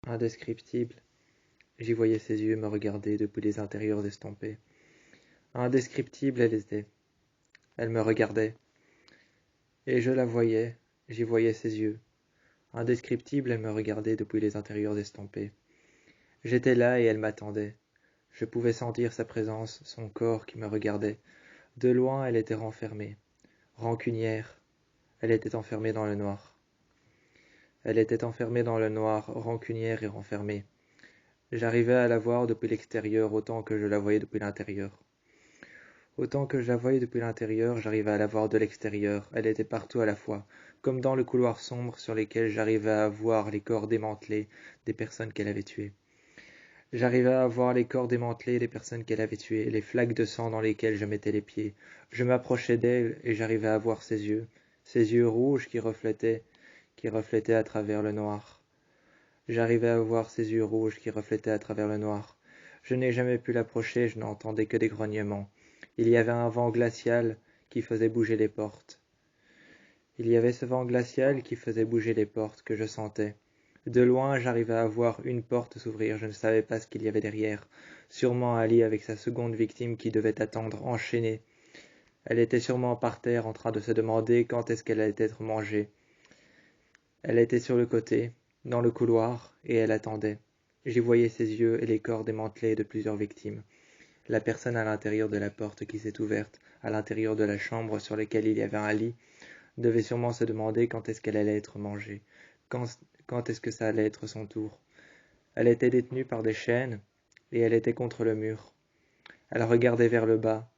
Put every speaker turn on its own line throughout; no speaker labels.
Indescriptible, j'y voyais ses yeux me regarder depuis les intérieurs estompés. Indescriptible elle était. Elle me regardait. Et je la voyais, j'y voyais ses yeux. Indescriptible, elle me regardait depuis les intérieurs estompés. J'étais là et elle m'attendait. Je pouvais sentir sa présence, son corps qui me regardait. De loin, elle était renfermée. Rancunière, elle était enfermée dans le noir. Elle était enfermée dans le noir, rancunière et renfermée. J'arrivais à la voir depuis l'extérieur autant que je la voyais depuis l'intérieur. Autant que je la voyais depuis l'intérieur, j'arrivais à la voir de l'extérieur. Elle était partout à la fois, comme dans le couloir sombre sur lesquels j'arrivais à voir les corps démantelés des personnes qu'elle avait tuées. J'arrivais à voir les corps démantelés des personnes qu'elle avait tuées, les flaques de sang dans lesquelles je mettais les pieds. Je m'approchais d'elle et j'arrivais à voir ses yeux rouges qui reflétaient à travers le noir. J'arrivais à voir ses yeux rouges qui reflétaient à travers le noir. Je n'ai jamais pu l'approcher, je n'entendais que des grognements. Il y avait un vent glacial qui faisait bouger les portes. Il y avait ce vent glacial qui faisait bouger les portes que je sentais. De loin, j'arrivais à voir une porte s'ouvrir, je ne savais pas ce qu'il y avait derrière. Sûrement Ali avec sa seconde victime qui devait attendre, enchaînée. Elle était sûrement par terre en train de se demander quand est-ce qu'elle allait être mangée. Elle était sur le côté, dans le couloir, et elle attendait. J'y voyais ses yeux et les corps démantelés de plusieurs victimes. La personne à l'intérieur de la porte qui s'est ouverte, à l'intérieur de la chambre sur laquelle il y avait un lit, devait sûrement se demander quand est-ce qu'elle allait être mangée, quand est-ce que ça allait être son tour. Elle était détenue par des chaînes, et elle était contre le mur. Elle regardait vers le bas.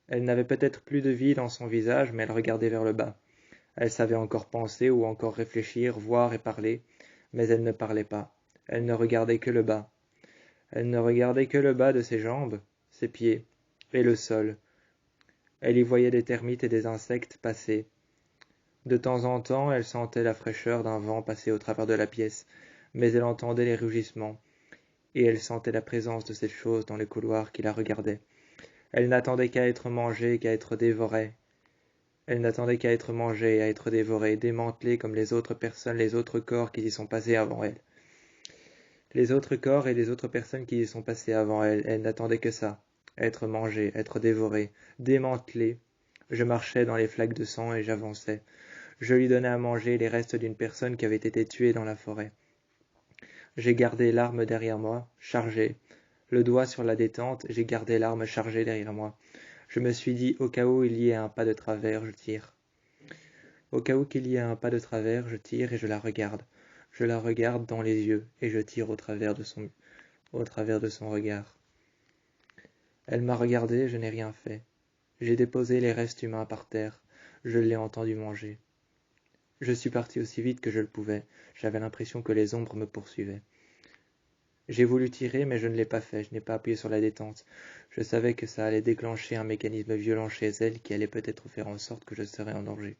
Elle n'avait peut-être plus de vie dans son visage, mais elle regardait vers le bas. Elle savait encore penser ou encore réfléchir, voir et parler, mais elle ne parlait pas. Elle ne regardait que le bas. Elle ne regardait que le bas de ses jambes, ses pieds, et le sol. Elle y voyait des termites et des insectes passer. De temps en temps, elle sentait la fraîcheur d'un vent passer au travers de la pièce, mais elle entendait les rugissements, et elle sentait la présence de cette chose dans les couloirs qui la regardaient. Elle n'attendait qu'à être mangée, qu'à être dévorée. Elle n'attendait qu'à être mangée, à être dévorée, démantelée comme les autres personnes, les autres corps qui y sont passés avant elle. Les autres corps et les autres personnes qui y sont passées avant elle, elle n'attendait que ça, être mangée, être dévorée, démantelée. Je marchais dans les flaques de sang et j'avançais. Je lui donnais à manger les restes d'une personne qui avait été tuée dans la forêt. J'ai gardé l'arme derrière moi, chargée. Le doigt sur la détente, j'ai gardé l'arme chargée derrière moi. Je me suis dit, au cas où il y ait un pas de travers, je tire. Au cas où qu'il y ait un pas de travers, je tire et je la regarde. Je la regarde dans les yeux et je tire au travers de son regard. Elle m'a regardé, je n'ai rien fait. J'ai déposé les restes humains par terre. Je l'ai entendu manger. Je suis parti aussi vite que je le pouvais. J'avais l'impression que les ombres me poursuivaient. J'ai voulu tirer, mais je ne l'ai pas fait. Je n'ai pas appuyé sur la détente. Je savais que ça allait déclencher un mécanisme violent chez elle qui allait peut-être faire en sorte que je serais en danger.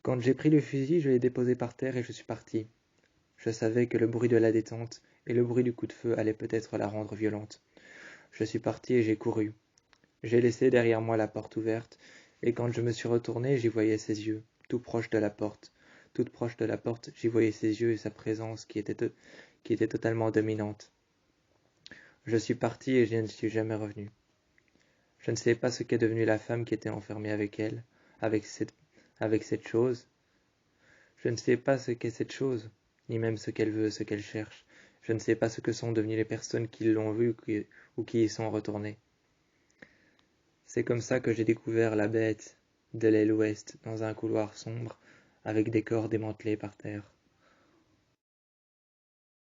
Quand j'ai pris le fusil, je l'ai déposé par terre et je suis parti. Je savais que le bruit de la détente et le bruit du coup de feu allaient peut-être la rendre violente. Je suis parti et j'ai couru. J'ai laissé derrière moi la porte ouverte, et quand je me suis retourné, j'y voyais ses yeux, tout proche de la porte. Toute proche de la porte, j'y voyais ses yeux et sa présence qui était totalement dominante. Je suis parti et je ne suis jamais revenu. Je ne sais pas ce qu'est devenue la femme qui était enfermée avec elle, avec cette chose. Je ne sais pas ce qu'est cette chose, ni même ce qu'elle veut, ce qu'elle cherche. Je ne sais pas ce que sont devenues les personnes qui l'ont vue ou qui y sont retournées. C'est comme ça que j'ai découvert la bête de l'aile ouest dans un couloir sombre avec des corps démantelés par terre.